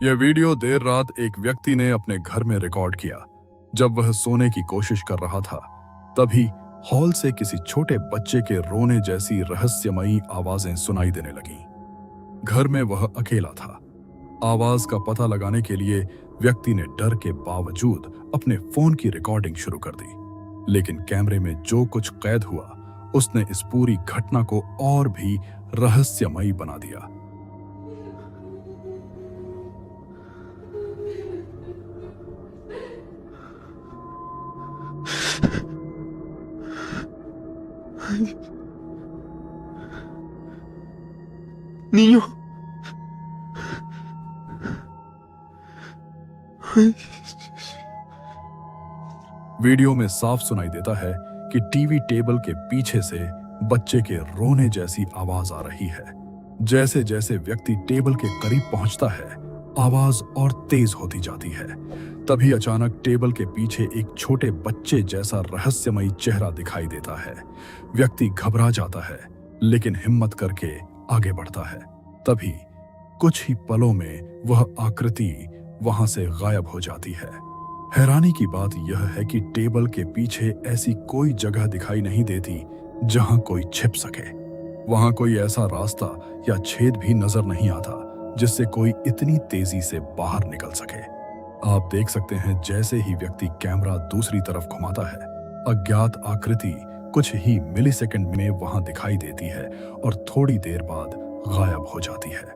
यह video there रात एक व्यक्ति ने अपने घर में रिकॉर्ड किया। जब वह सोने की कोशिश कर रहा था, तभी हॉल से किसी छोटे बच्चे के रोने जैसी रहस्यमयी आवाजें सुनाई देने लगीं। घर में वह अकेला था। आवाज का पता लगाने के लिए व्यक्ति ने डर के बावजूद अपने फोन की रिकॉर्डिंग शुरू कर दी, लेकिन कैमरे में जो कुछ कैद हुआ उसने इस पूरी घटना को और भी रहस्यमयी बना दिया। Niño. वीडियो में साफ सुनाई देता है कि टीवी टेबल के पीछे से बच्चे के रोने जैसी आवाज आ रही है। जैसे जैसे व्यक्ति टेबल के करीब पहुंचता है, आवाज और तेज होती जाती है। तभी अचानक टेबल के पीछे एक छोटे बच्चे जैसा रहस्यमयी चेहरा दिखाई देता है। व्यक्ति घबरा जाता है, लेकिन हिम्मत करके आगे बढ़ता है। तभी कुछ ही पलों में वह आकृति वहां से गायब हो जाती है। हैरानी की बात यह है कि टेबल के पीछे ऐसी कोई जगह दिखाई नहीं देती जहां कोई छिप सके। वहां कोई ऐसा रास्ता या छेद भी नजर नहीं आता जिससे कोई इतनी तेजी से बाहर निकल सके। आप देख सकते हैं, जैसे ही व्यक्ति कैमरा दूसरी तरफ घुमाता है, अज्ञात आकृति कुछ ही मिलीसेकंड में वहां दिखाई देती है और थोड़ी देर बाद गायब हो जाती है।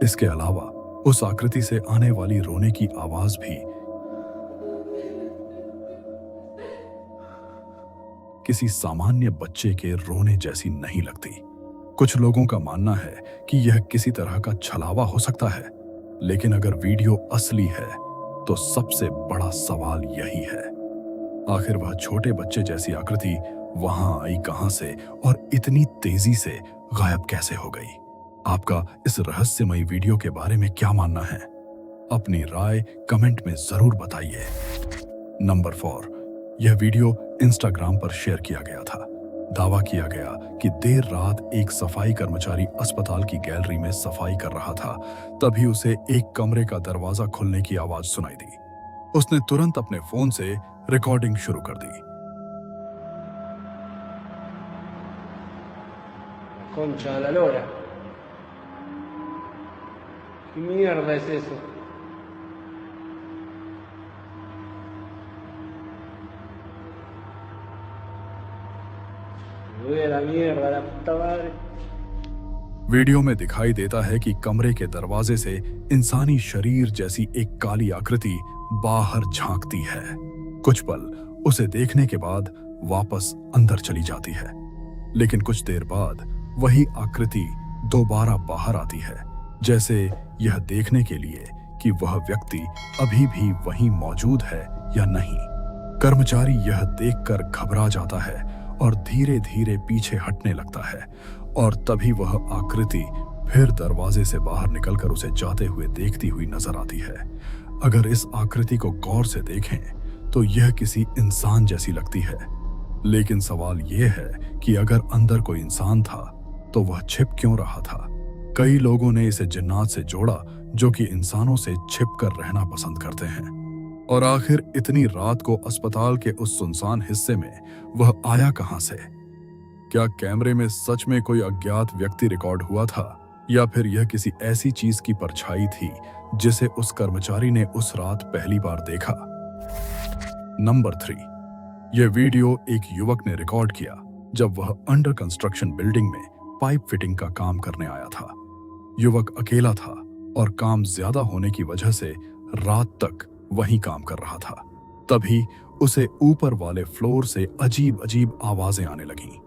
इसके अलावा उस आकृति से आने वाली रोने की आवाज भी किसी सामान्य बच्चे के रोने जैसी नहीं लगती। कुछ लोगों का मानना है कि यह किसी तरह का छलावा हो सकता है, लेकिन अगर वीडियो असली है तो सबसे बड़ा सवाल यही है, आखिर वह छोटे बच्चे जैसी आकृति वहां आई कहां से और इतनी तेजी से गायब कैसे हो गई? आपका इस रहस्यमयी वीडियो के बारे में क्या मानना है? अपनी राय कमेंट में जरूर बताइए। नंबर 4, यह वीडियो इंस्टाग्राम पर शेयर किया गया था। दावा किया गया कि देर रात एक सफाई कर्मचारी अस्पताल की गैलरी में सफाई कर रहा था। तभी उसे एक कमरे का दरवाजा खुलने की आवाज सुनाई दी। उसने तुरंत अपने फोन से रिकॉर्डिंग शुरू कर दी। Concha de la lora. ¿Qué mierda es eso? Me voy a la mierda, la puta madre. Video में दिखाई देता है कि कमरे के दरवाजे से इंसानी शरीर जैसी एक काली आकृति बाहर झांकती है। कुछ पल उसे देखने के बाद वापस अंदर चली जाती है, लेकिन कुछ देर बाद वही आकृति दोबारा बाहर आती है, जैसे यह देखने के लिए कि वह व्यक्ति अभी भी वहीं मौजूद है या नहीं। कर्मचारी यह देखकर घबरा जाता है और धीरे धीरे पीछे हटने लगता है, और तभी वह आकृति फिर दरवाजे से बाहर निकलकर उसे जाते हुए देखती हुई नजर आती है। अगर इस आकृति को गौर से देखें तो यह किसी इंसान जैसी लगती है, लेकिन सवाल यह है कि अगर अंदर कोई इंसान था तो वह छिप क्यों रहा था? कई लोगों ने इसे जिन्नात से जोड़ा, जो कि इंसानों से छिपकर रहना पसंद करते हैं। और आखिर इतनी रात को अस्पताल के उस सुनसान हिस्से में वह आया कहां से? क्या कैमरे में सच में कोई अज्ञात व्यक्ति रिकॉर्ड हुआ था, या फिर यह किसी ऐसी चीज की परछाई थी जिसे उस कर्मचारी ने उस रात पहली बार देखा? नंबर 3, यह वीडियो एक युवक ने रिकॉर्ड किया जब वह अंडर कंस्ट्रक्शन बिल्डिंग में पाइप फिटिंग का काम करने आया था। युवक अकेला था और काम ज्यादा होने की वजह से रात तक वहीं काम कर रहा था। तभी उसे ऊपर वाले फ्लोर से अजीब अजीब आवाजें आने लगीं।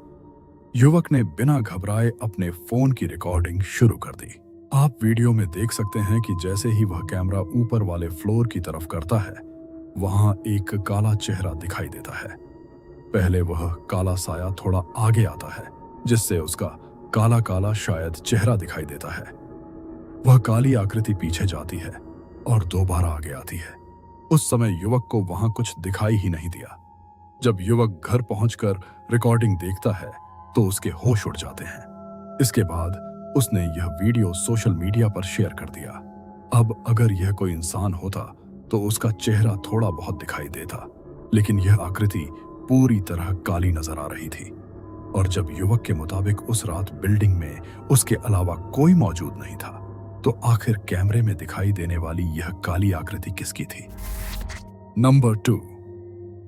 युवक ने बिना घबराए अपने फोन की रिकॉर्डिंग शुरू कर दी। आप वीडियो में देख सकते हैं कि जैसे ही वह कैमरा ऊपर वाले फ्लोर की तरफ करता है, वहां एक काला चेहरा दिखाई देता है। पहले वह काला साया थोड़ा आगे आता है, जिससे उसका काला काला शायद चेहरा दिखाई देता है। वह काली आकृति पीछे जाती है और दोबारा आगे आती है। उस समय युवक को वहां कुछ दिखाई ही नहीं दिया। जब युवक घर पहुंचकर रिकॉर्डिंग देखता है तो उसके होश उड़ जाते हैं। इसके बाद उसने यह वीडियो सोशल मीडिया पर शेयर कर दिया। अब अगर यह कोई इंसान होता तो उसका चेहरा थोड़ा बहुत दिखाई देता, लेकिन यह आकृति पूरी तरह काली नजर आ रही थी। और जब युवक के मुताबिक उस रात बिल्डिंग में उसके अलावा कोई मौजूद नहीं था, तो आखिर कैमरे में दिखाई देने वाली यह काली आकृति किसकी थी? नंबर 2,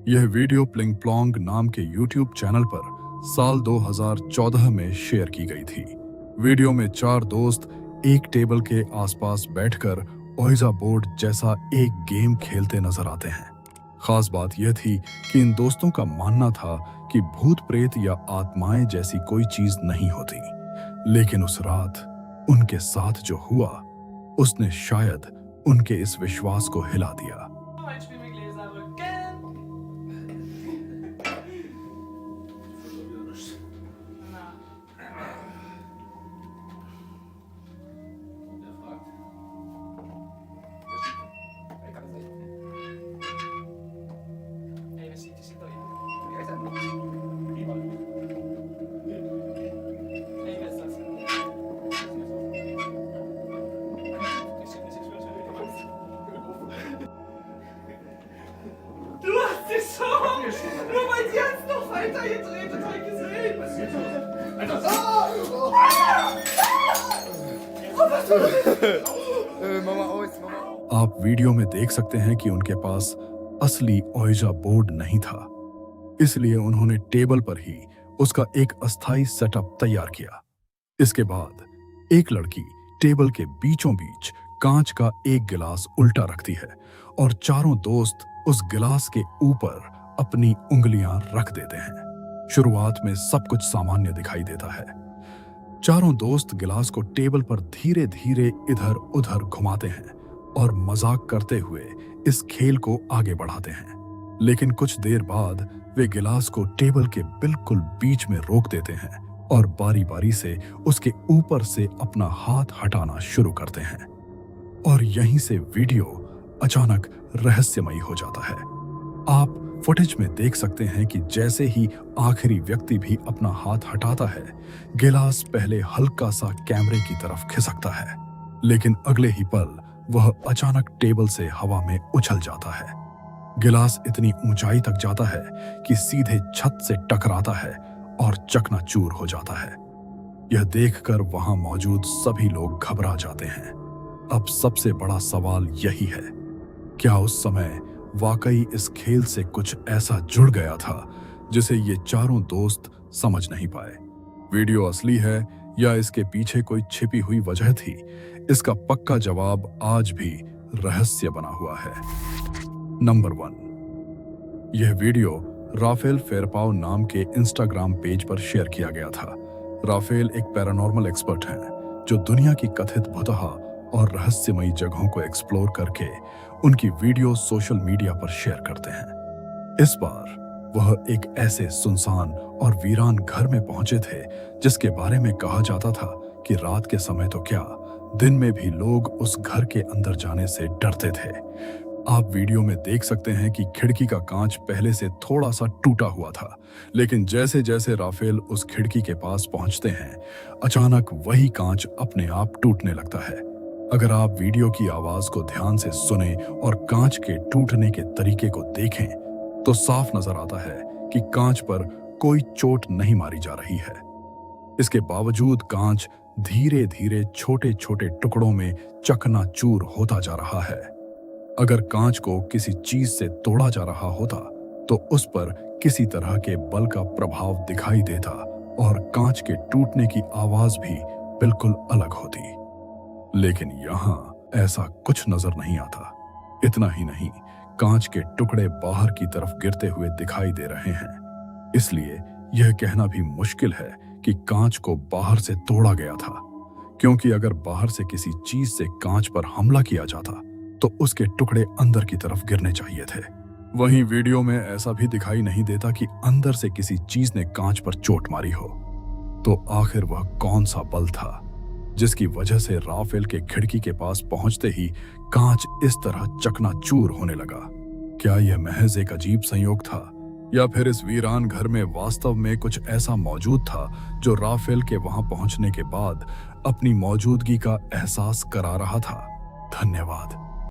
यह वीडियो प्लिंग प्लॉन्ग नाम के YouTube चैनल पर साल 2014 में शेयर की गई थी। वीडियो में 4 दोस्त एक टेबल के आसपास बैठकर ओइजा बोर्ड जैसा एक गेम खेलते नजर आते हैं। खास बात यह थी कि इन दोस्तों का मानना था कि भूत प्रेत या आत्माएं जैसी कोई चीज नहीं होती, लेकिन उस रात उनके साथ जो हुआ उसने शायद उनके इस विश्वास को हिला दिया। Mein Schwimmgläser rücken. Na. Ey, wir sind doch hier. Ey, wer ist das? Du hast dich schon! Nur weil sie jetzt noch weiter gedreht hat, hab ich gesehen! आप वीडियो में देख सकते हैं कि उनके पास असली ओइजा बोर्ड नहीं था, इसलिए उन्होंने टेबल पर ही उसका एक अस्थायी सेटअप तैयार किया। इसके बाद एक लड़की टेबल के बीचों बीच कांच का एक गिलास उल्टा रखती है और चारों दोस्त उस गिलास के ऊपर अपनी उंगलियां रख देते हैं। शुरुआत में सब कुछ सामान्य दिखाई देता है। चारों दोस्त गिलास को टेबल पर धीरे धीरे इधर उधर घुमाते हैं और मजाक करते हुए इस खेल को आगे बढ़ाते हैं। लेकिन कुछ देर बाद वे गिलास को टेबल के बिल्कुल बीच में रोक देते हैं और बारी बारी से उसके ऊपर से अपना हाथ हटाना शुरू करते हैं। और यहीं से वीडियो अचानक रहस्यमयी हो जाता है। आप फुटेज में देख सकते हैं कि जैसे ही आखिरी व्यक्ति भी अपना हाथ हटाता है, गिलास पहले हल्का सा कैमरे की तरफ खिसकता है, लेकिन अगले ही पल वह अचानक टेबल से हवा में उछल जाता है। गिलास इतनी ऊंचाई तक जाता है कि सीधे छत से टकराता है और चकनाचूर हो जाता है। यह देखकर वहां मौजूद सभी लोग घबरा जाते हैं। अब सबसे बड़ा सवाल यही है, क्या उस समय वाकई इस खेल से कुछ ऐसा जुड़ गया था जिसे ये चारों दोस्त समझ नहीं पाए? वीडियो असली है या इसके पीछे कोई छिपी हुई वजह थी? इसका पक्का जवाब आज भी रहस्य बना हुआ है। नंबर 1, यह वीडियो राफेल फेरपाव नाम के इंस्टाग्राम पेज पर शेयर किया गया था। राफेल एक पैरानॉर्मल एक्सपर्ट हैं जो दुनिया की कथित भुतहा और रहस्यमयी जगहों को एक्सप्लोर करके उनकी वीडियो सोशल मीडिया पर शेयर करते हैं। इस बार वह एक ऐसे सुनसान और वीरान घर में पहुंचे थे जिसके बारे में कहा जाता था कि रात के समय तो क्या, दिन में भी लोग उस घर के अंदर जाने से डरते थे। आप वीडियो में देख सकते हैं कि खिड़की का कांच पहले से थोड़ा सा टूटा हुआ था, लेकिन जैसे जैसे राफेल उस खिड़की के पास पहुंचते हैं, अचानक वही कांच अपने आप टूटने लगता है। अगर आप वीडियो की आवाज को ध्यान से सुने और कांच के टूटने के तरीके को देखें, तो साफ नजर आता है कि कांच पर कोई चोट नहीं मारी जा रही है। इसके बावजूद कांच धीरे धीरे छोटे छोटे टुकड़ों में चकनाचूर होता जा रहा है। अगर कांच को किसी चीज से तोड़ा जा रहा होता तो उस पर किसी तरह के बल का प्रभाव दिखाई देता और कांच के टूटने की आवाज भी बिल्कुल अलग होती। लेकिन यहाँ ऐसा कुछ नजर नहीं आता। इतना ही नहीं, कांच के टुकड़े बाहर की तरफ गिरते हुए दिखाई दे रहे हैं। इसलिए यह कहना भी मुश्किल है कि कांच को बाहर से तोड़ा गया था, क्योंकि अगर बाहर से किसी चीज से कांच पर हमला किया जाता तो उसके टुकड़े अंदर की तरफ गिरने चाहिए थे। वहीं वीडियो में ऐसा भी दिखाई नहीं देता कि अंदर से किसी चीज ने कांच पर चोट मारी हो। तो आखिर वह कौन सा बल था जिसकी वजह से राफेल के खिड़की के पास पहुंचते ही कांच इस तरह चकनाचूर होने लगा? क्या यह महज एक अजीब संयोग था, या फिर इस वीरान घर में वास्तव में कुछ ऐसा मौजूद था जो राफेल के वहां पहुंचने के बाद अपनी मौजूदगी का एहसास करा रहा था? धन्यवाद।